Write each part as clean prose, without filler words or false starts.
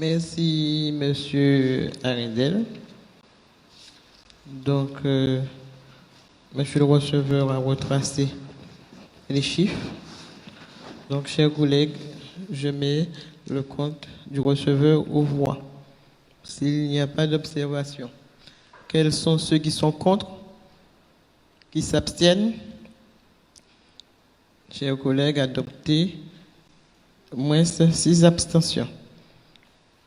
Merci, Monsieur Arendel. Donc, Monsieur le receveur a retracé les chiffres. Donc, chers collègues, je mets le compte du receveur aux voix. S'il n'y a pas d'observation, quels sont ceux qui sont contre, qui s'abstiennent? Chers collègues, adopté, moins 6 abstentions.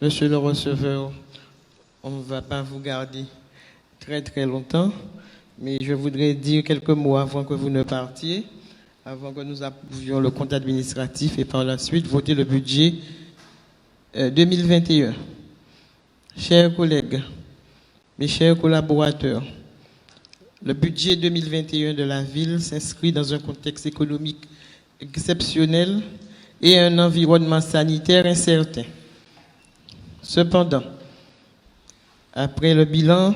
Monsieur le receveur, on ne va pas vous garder très longtemps, mais je voudrais dire quelques mots avant que vous ne partiez, avant que nous approuvions le compte administratif et par la suite voter le budget 2021. Chers collègues, mes chers collaborateurs, le budget 2021 de la ville s'inscrit dans un contexte économique exceptionnel et un environnement sanitaire incertain. Cependant, après le bilan,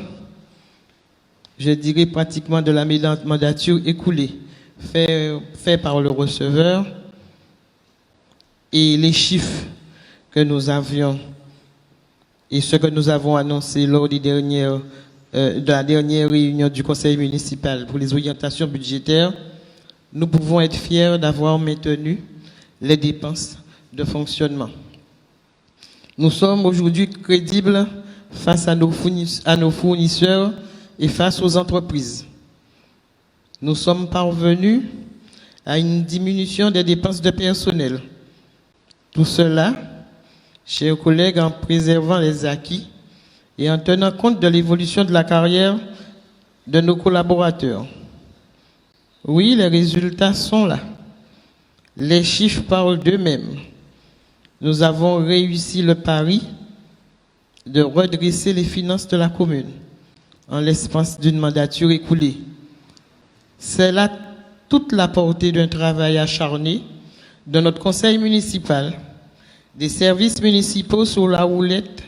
je dirais pratiquement de la mandature écoulée, fait par le receveur, et les chiffres que nous avions et ce que nous avons annoncé lors de la dernière réunion du conseil municipal pour les orientations budgétaires, nous pouvons être fiers d'avoir maintenu les dépenses de fonctionnement. Nous sommes aujourd'hui crédibles face à nos fournisseurs et face aux entreprises. Nous sommes parvenus à une diminution des dépenses de personnel. Tout cela, chers collègues, en préservant les acquis et en tenant compte de l'évolution de la carrière de nos collaborateurs. Oui, les résultats sont là. Les chiffres parlent d'eux-mêmes. Nous avons réussi le pari de redresser les finances de la commune en l'espace d'une mandature écoulée. C'est là toute la portée d'un travail acharné de notre conseil municipal, des services municipaux sous la houlette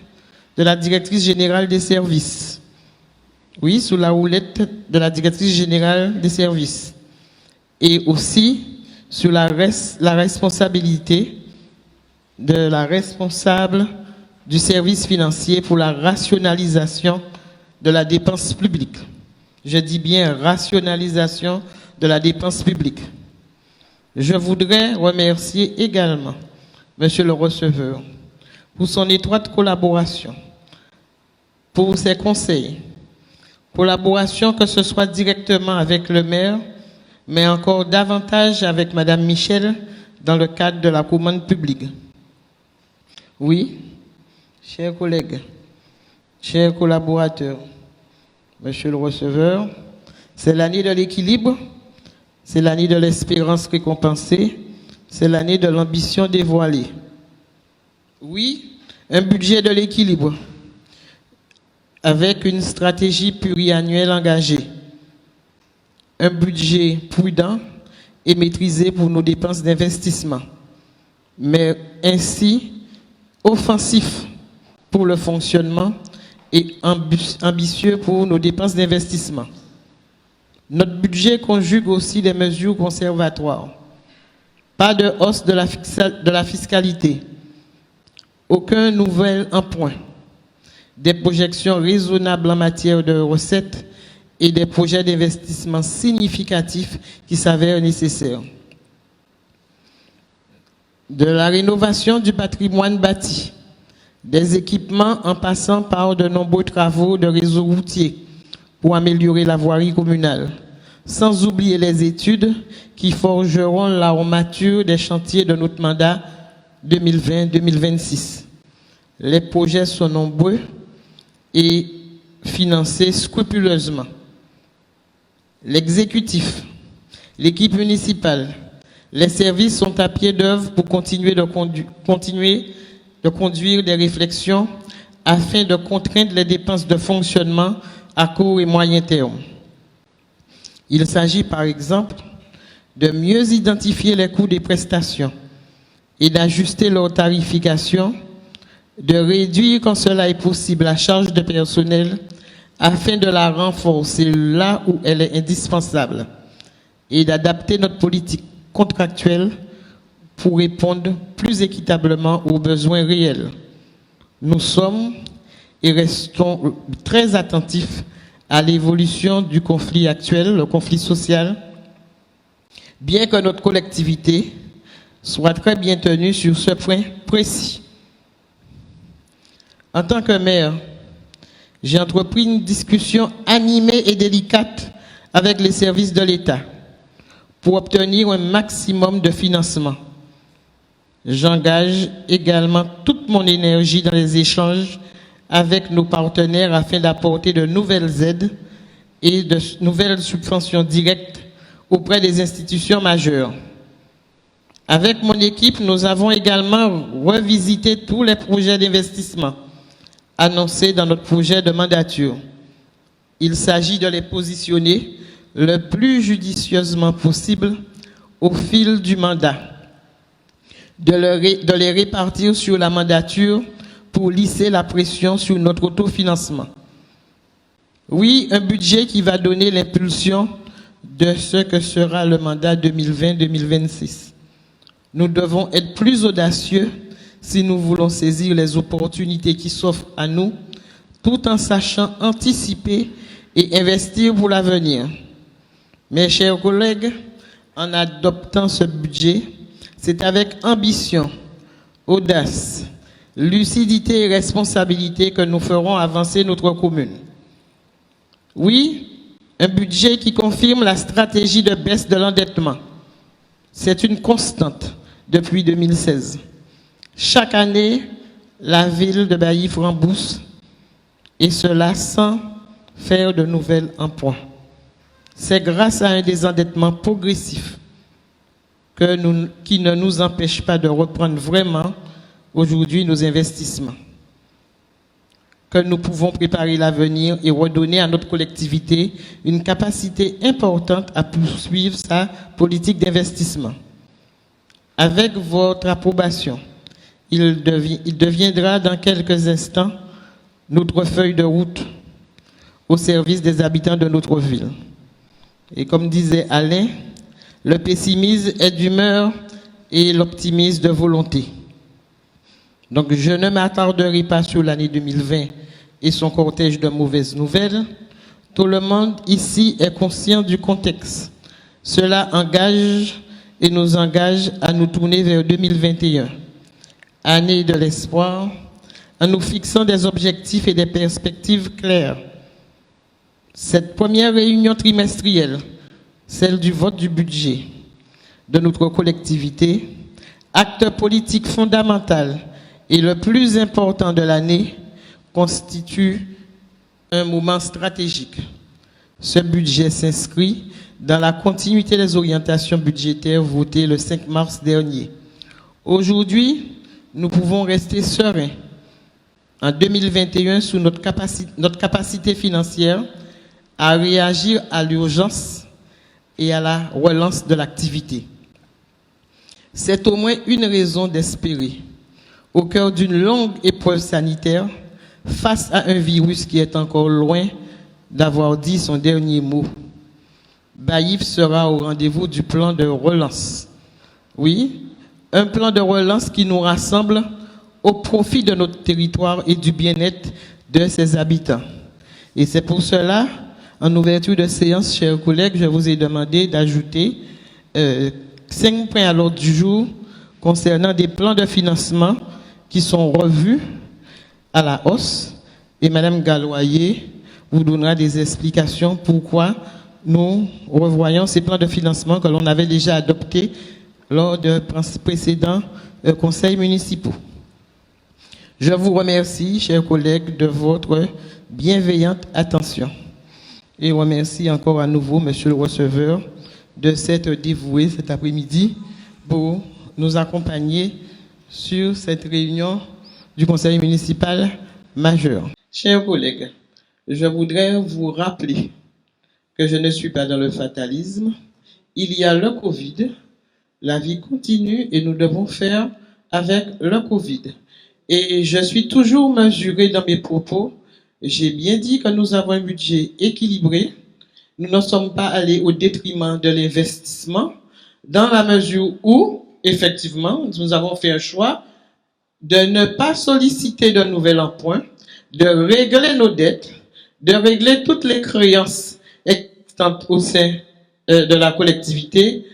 de la directrice générale des services. Oui, sous la houlette de la directrice générale des services. Et aussi sur la responsabilité de la responsable du service financier pour la rationalisation de la dépense publique. Je dis bien rationalisation de la dépense publique. Je voudrais remercier également Monsieur le receveur pour son étroite collaboration, pour ses conseils, collaboration que ce soit directement avec le maire, mais encore davantage avec Madame Michel dans le cadre de la commande publique. Oui, chers collègues, chers collaborateurs, Monsieur le receveur, c'est l'année de l'équilibre, c'est l'année de l'espérance récompensée, c'est l'année de l'ambition dévoilée. Oui, un budget de l'équilibre, avec une stratégie pluriannuelle engagée, un budget prudent et maîtrisé pour nos dépenses d'investissement, mais ainsi offensif pour le fonctionnement et ambitieux pour nos dépenses d'investissement. Notre budget conjugue aussi des mesures conservatoires. Pas de hausse de la fiscalité, aucun nouvel emprunt, des projections raisonnables en matière de recettes et des projets d'investissement significatifs qui s'avèrent nécessaires. De la rénovation du patrimoine bâti, des équipements en passant par de nombreux travaux de réseau routier pour améliorer la voirie communale, sans oublier les études qui forgeront l'armature des chantiers de notre mandat 2020-2026. Les projets sont nombreux et financés scrupuleusement. L'exécutif, l'équipe municipale, les services sont à pied d'œuvre pour continuer de conduire des réflexions afin de contraindre les dépenses de fonctionnement à court et moyen terme. Il s'agit par exemple de mieux identifier les coûts des prestations et d'ajuster leur tarification, de réduire quand cela est possible la charge de personnel afin de la renforcer là où elle est indispensable et d'adapter notre politique contractuelle pour répondre plus équitablement aux besoins réels. Nous sommes et restons très attentifs à l'évolution du conflit actuel, le conflit social, bien que notre collectivité soit très bien tenue sur ce point précis. En tant que maire, j'ai entrepris une discussion animée et délicate avec les services de l'État pour obtenir un maximum de financement. J'engage également toute mon énergie dans les échanges avec nos partenaires afin d'apporter de nouvelles aides et de nouvelles subventions directes auprès des institutions majeures. Avec mon équipe, nous avons également revisité tous les projets d'investissement annoncés dans notre projet de mandature. Il s'agit de les positionner le plus judicieusement possible au fil du mandat, de les répartir sur la mandature pour lisser la pression sur notre autofinancement. Oui, un budget qui va donner l'impulsion de ce que sera le mandat 2020-2026. Nous devons être plus audacieux si nous voulons saisir les opportunités qui s'offrent à nous, tout en sachant anticiper et investir pour l'avenir. Mes chers collègues, en adoptant ce budget, c'est avec ambition, audace, lucidité et responsabilité que nous ferons avancer notre commune. Oui, un budget qui confirme la stratégie de baisse de l'endettement. C'est une constante depuis 2016. Chaque année, la ville de Baillif rembourse, et cela sans faire de nouvel emprunts. C'est grâce à un désendettement progressif qui ne nous empêche pas de reprendre vraiment aujourd'hui nos investissements, que nous pouvons préparer l'avenir et redonner à notre collectivité une capacité importante à poursuivre sa politique d'investissement. Avec votre approbation, il deviendra dans quelques instants notre feuille de route au service des habitants de notre ville. Et comme disait Alain, le pessimisme est d'humeur et l'optimisme de volonté. Donc je ne m'attarderai pas sur l'année 2020 et son cortège de mauvaises nouvelles. Tout le monde ici est conscient du contexte. Cela engage et nous engage à nous tourner vers 2021, année de l'espoir, en nous fixant des objectifs et des perspectives claires. Cette première réunion trimestrielle, celle du vote du budget de notre collectivité, acte politique fondamental et le plus important de l'année, constitue un moment stratégique. Ce budget s'inscrit dans la continuité des orientations budgétaires votées le 5 mars dernier. Aujourd'hui, nous pouvons rester sereins. En 2021, sous notre capacité financière à réagir à l'urgence et à la relance de l'activité. C'est au moins une raison d'espérer, au cœur d'une longue épreuve sanitaire, face à un virus qui est encore loin d'avoir dit son dernier mot. Baillif sera au rendez-vous du plan de relance. Oui, un plan de relance qui nous rassemble au profit de notre territoire et du bien-être de ses habitants. Et c'est pour cela, en ouverture de séance, chers collègues, je vous ai demandé d'ajouter 5 points à l'ordre du jour concernant des plans de financement qui sont revus à la hausse. Et Mme Galloyer vous donnera des explications pourquoi nous revoyons ces plans de financement que l'on avait déjà adoptés lors de précédents conseils municipaux. Je vous remercie, chers collègues, de votre bienveillante attention. Et remercie encore à nouveau, Monsieur le receveur, de s'être dévoué cet après-midi pour nous accompagner sur cette réunion du conseil municipal majeur. Chers collègues, je voudrais vous rappeler que je ne suis pas dans le fatalisme. Il y a le Covid, la vie continue et nous devons faire avec le Covid. Et je suis toujours mesuré dans mes propos. J'ai bien dit que nous avons un budget équilibré. Nous ne sommes pas allés au détriment de l'investissement, dans la mesure où, effectivement, nous avons fait un choix de ne pas solliciter de nouvel emprunt, de régler nos dettes, de régler toutes les créances existantes au sein de la collectivité.